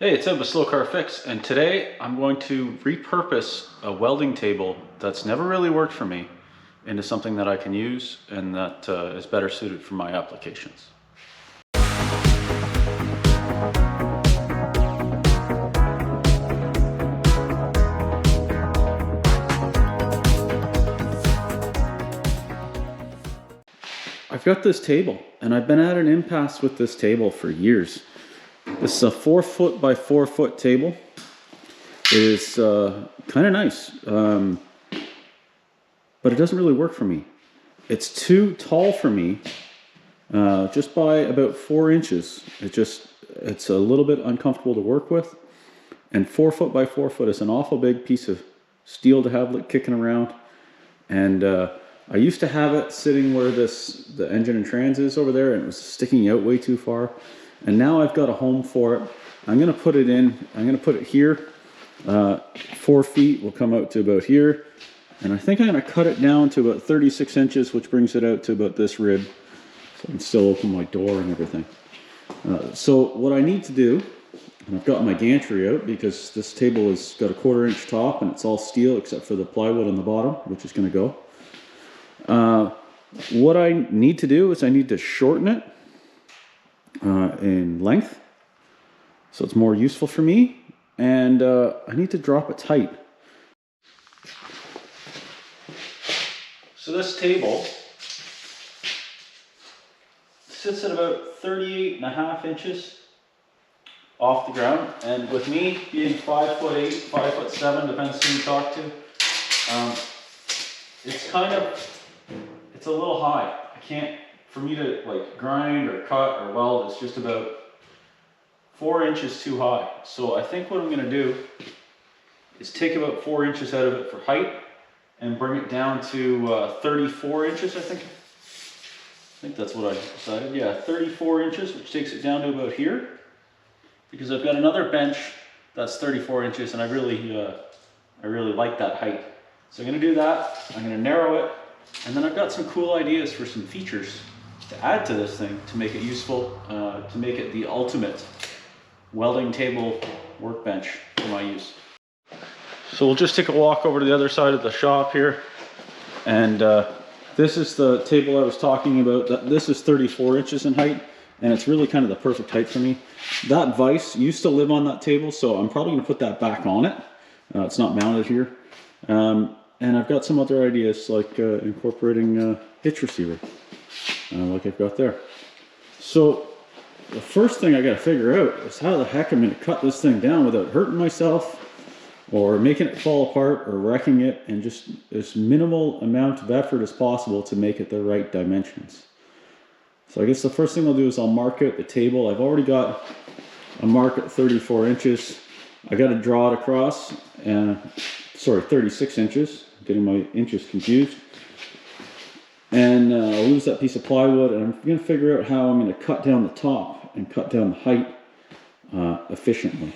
Hey, it's Ed with Slow Car Fix, and today I'm going to repurpose a welding table that's never really worked for me into something that I can use and that is better suited for my applications. I've got this table, and I've been at an impasse with this table for years. This is a 4 foot by 4 foot table. It is kind of nice, but it doesn't really work for me. It's too tall for me, just by about 4 inches. It's a little bit uncomfortable to work with. And 4 foot by 4 foot is an awful big piece of steel to have kicking around. And I used to have it sitting where the engine and trans is over there, and it was sticking out way too far. And now I've got a home for it. I'm gonna put it here. 4 feet will come out to about here. And I think I'm gonna cut it down to about 36 inches, which brings it out to about this rib. So I can still open my door and everything. So what I need to do, and I've got my gantry out because this table has got a 1/4 inch top and it's all steel except for the plywood on the bottom, which is gonna go. What I need to do is I need to shorten it in length so it's more useful for me, and I need to drop it tight. So this table sits at about 38.5 inches off the ground, and with me being 5'8", 5'7", depends who you talk to, it's a little high. For me to grind or cut or weld, it's just about 4 inches too high. So I think what I'm gonna do is take about 4 inches out of it for height and bring it down to 34 inches, I think that's what I decided. Yeah, 34 inches, which takes it down to about here. Because I've got another bench that's 34 inches and I really like that height. So I'm gonna do that, I'm gonna narrow it, and then I've got some cool ideas for some features to add to this thing to make it useful, to make it the ultimate welding table workbench for my use. So we'll just take a walk over to the other side of the shop here, and this is the table I was talking about. This is 34 inches in height, and it's really kind of the perfect height for me. That vise used to live on that table, so I'm probably going to put that back on it. It's not mounted here. And I've got some other ideas, like incorporating a hitch receiver, like I've got there. So the first thing I got to figure out is how the heck I'm going to cut this thing down without hurting myself or making it fall apart or wrecking it, and just as minimal amount of effort as possible to make it the right dimensions. So I guess the first thing I'll do is I'll mark out the table. I've already got a mark at 34 inches. I got to draw it across, 36 inches. Getting my inches confused. And I'll lose that piece of plywood, and I'm going to figure out how I'm going to cut down the top and cut down the height efficiently.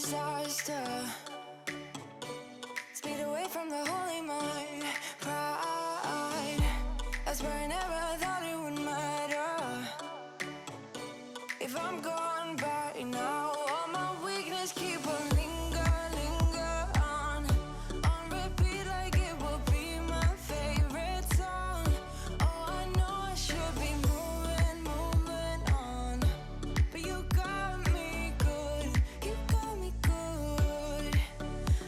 disaster. Speed away from the holy mind. Pride, that's where I never thought it would matter. If I'm gone by now, all my weakness keep on linger on repeat like it will be my favorite song. Oh, I know I should be moving on, but you got me good.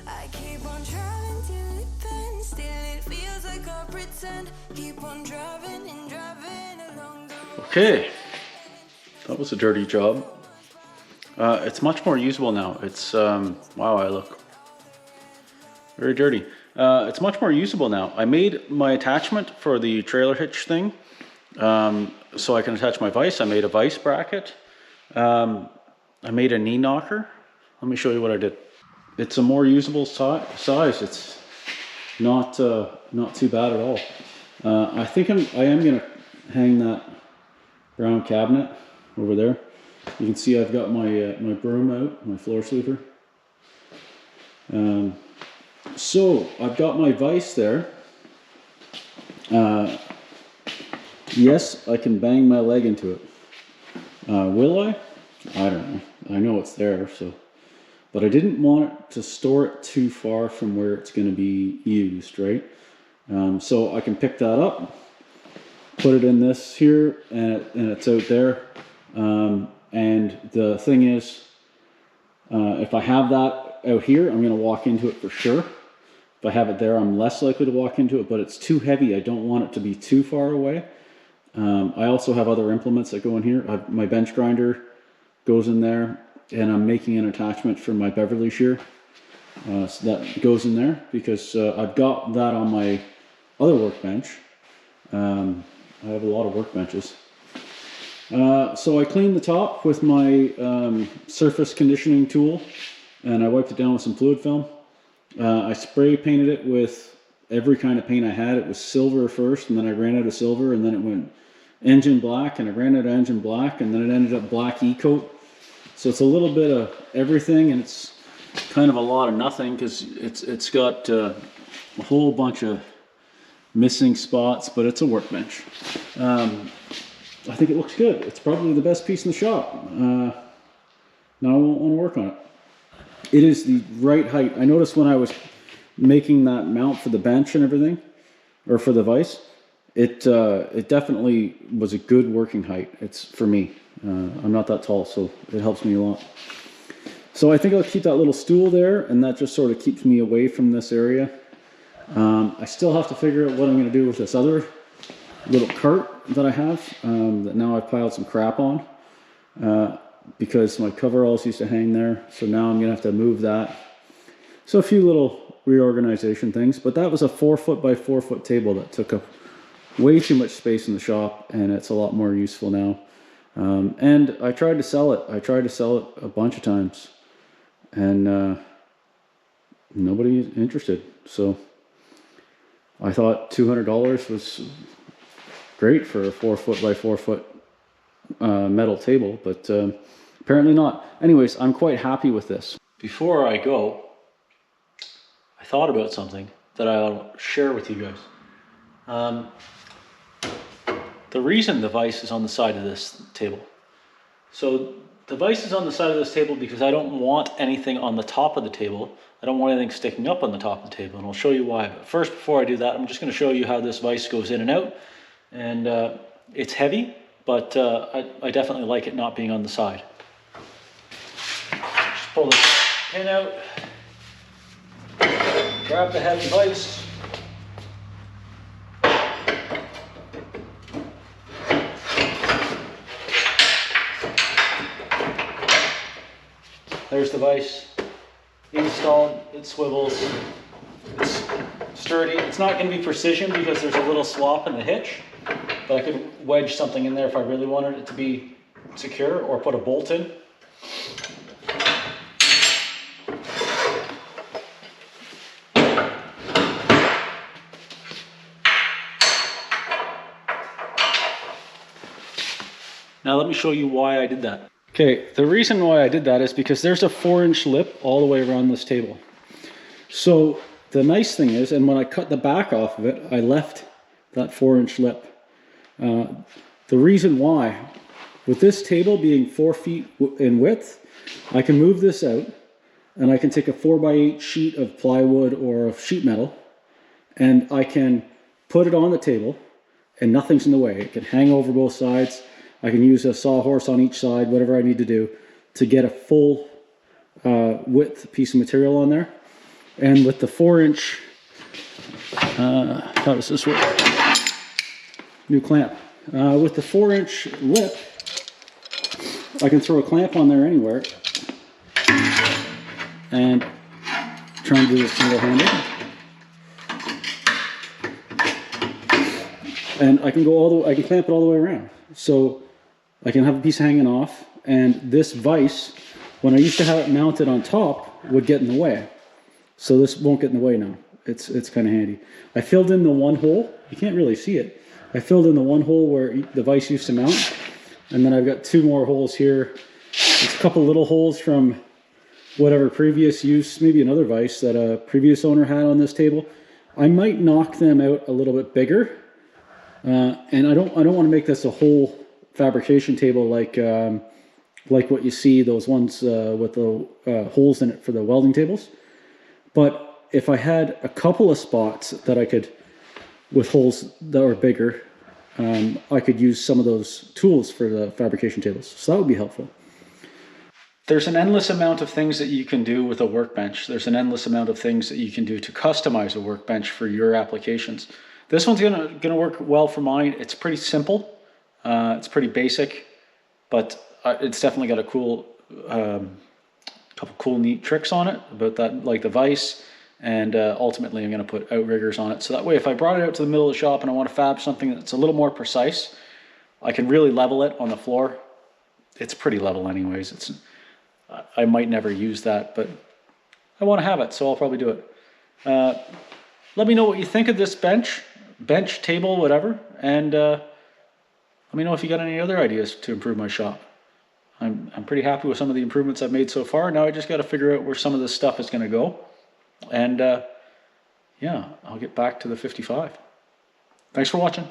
I keep on driving till it bends, still it feels like I pretend. Keep on driving and driving along the road. Okay, that was a dirty job. It's much more usable now. It's, wow, I look very dirty. It's much more usable now. I made my attachment for the trailer hitch thing, so I can attach my vise. I made a vise bracket. I made a knee knocker. Let me show you what I did. It's a more usable size. It's not too bad at all. I think I am gonna hang that brown cabinet over there. You can see I've got my my broom out, my floor sweeper. So I've got my vise there. Yes, I can bang my leg into it. Will I? I don't know. I know it's there, so. But I didn't want to store it too far from where it's going to be used, right? So I can pick that up, put it in this here, and it's out there. And the thing is, if I have that out here, I'm going to walk into it for sure. If I have it there, I'm less likely to walk into it, but it's too heavy. I don't want it to be too far away. I also have other implements that go in here. My bench grinder goes in there, and I'm making an attachment for my Beverly shear. So that goes in there because I've got that on my other workbench. I have a lot of workbenches. So I cleaned the top with my surface conditioning tool, and I wiped it down with some fluid film. I spray painted it with every kind of paint I had. It was silver first, and then I ran out of silver, and then it went engine black, and I ran out of engine black, and then it ended up black e-coat. So it's a little bit of everything, and it's kind of a lot of nothing because it's got a whole bunch of missing spots, but it's a workbench. I think it looks good. It's probably the best piece in the shop. Now I won't want to work on it. It is the right height. I noticed when I was making that mount for the bench and everything, or for the vise, it definitely was a good working height. It's for me. I'm not that tall, so it helps me a lot. So I think I'll keep that little stool there, and that just sort of keeps me away from this area. I still have to figure out what I'm going to do with this other little cart that I have that now I've piled some crap on because my coveralls used to hang there. So now I'm going to have to move that. So a few little reorganization things, but that was a 4 foot by 4 foot table that took up way too much space in the shop, and it's a lot more useful now. And I tried to sell it. I tried to sell it a bunch of times, and nobody's interested. So I thought $200 was great for a 4 foot by 4 foot metal table, but apparently not. Anyways, I'm quite happy with this. Before I go, I thought about something that I'll share with you guys. The reason the vise is on the side of this table. So the vise is on the side of this table because I don't want anything on the top of the table. I don't want anything sticking up on the top of the table, and I'll show you why. But first, before I do that, I'm just going to show you how this vise goes in and out. And it's heavy, but I definitely like it not being on the side. Just pull this pin out, grab the heavy vise. There's the vise, installed, it swivels, it's sturdy. It's not going to be precision because there's a little slop in the hitch, but I could wedge something in there if I really wanted it to be secure, or put a bolt in. Now let me show you why I did that. Okay, the reason why I did that is because there's a 4-inch lip all the way around this table. So the nice thing is, and when I cut the back off of it, I left that 4-inch lip. The reason why, with this table being 4 feet in width, I can move this out and I can take a 4x8 sheet of plywood or of sheet metal and I can put it on the table and nothing's in the way. It can hang over both sides. I can use a sawhorse on each side, whatever I need to do to get a full width piece of material on there. And with the 4-inch, how does this work? New clamp. With the 4-inch lip, I can throw a clamp on there anywhere and try and do this single-handed. And I can go all the way, I can clamp it all the way around. So I can have a piece hanging off, and this vise, when I used to have it mounted on top, would get in the way. So this won't get in the way now. It's kind of handy. I filled in the one hole. You can't really see it. I filled in the one hole where the vise used to mount, and then I've got 2 more holes here. There's a couple little holes from whatever previous use, maybe another vise that a previous owner had on this table. I might knock them out a little bit bigger, and I don't want to make this a whole fabrication table like what you see, those ones with the holes in it for the welding tables. But if I had a couple of spots that I could, with holes that were bigger, I could use some of those tools for the fabrication tables. So that would be helpful. There's an endless amount of things that you can do with a workbench. There's an endless amount of things that you can do to customize a workbench for your applications. This one's gonna work well for mine. It's pretty simple. It's pretty basic, but it's definitely got a cool, couple cool neat tricks on it about that, like the vise, and ultimately I'm going to put outriggers on it. So that way, if I brought it out to the middle of the shop and I want to fab something that's a little more precise, I can really level it on the floor. It's pretty level anyways. I might never use that, but I want to have it, so I'll probably do it. Let me know what you think of this bench, table, whatever, and let me know if you got any other ideas to improve my shop. I'm pretty happy with some of the improvements I've made so far. Now I just got to figure out where some of this stuff is going to go. And yeah, I'll get back to the 55. Thanks for watching.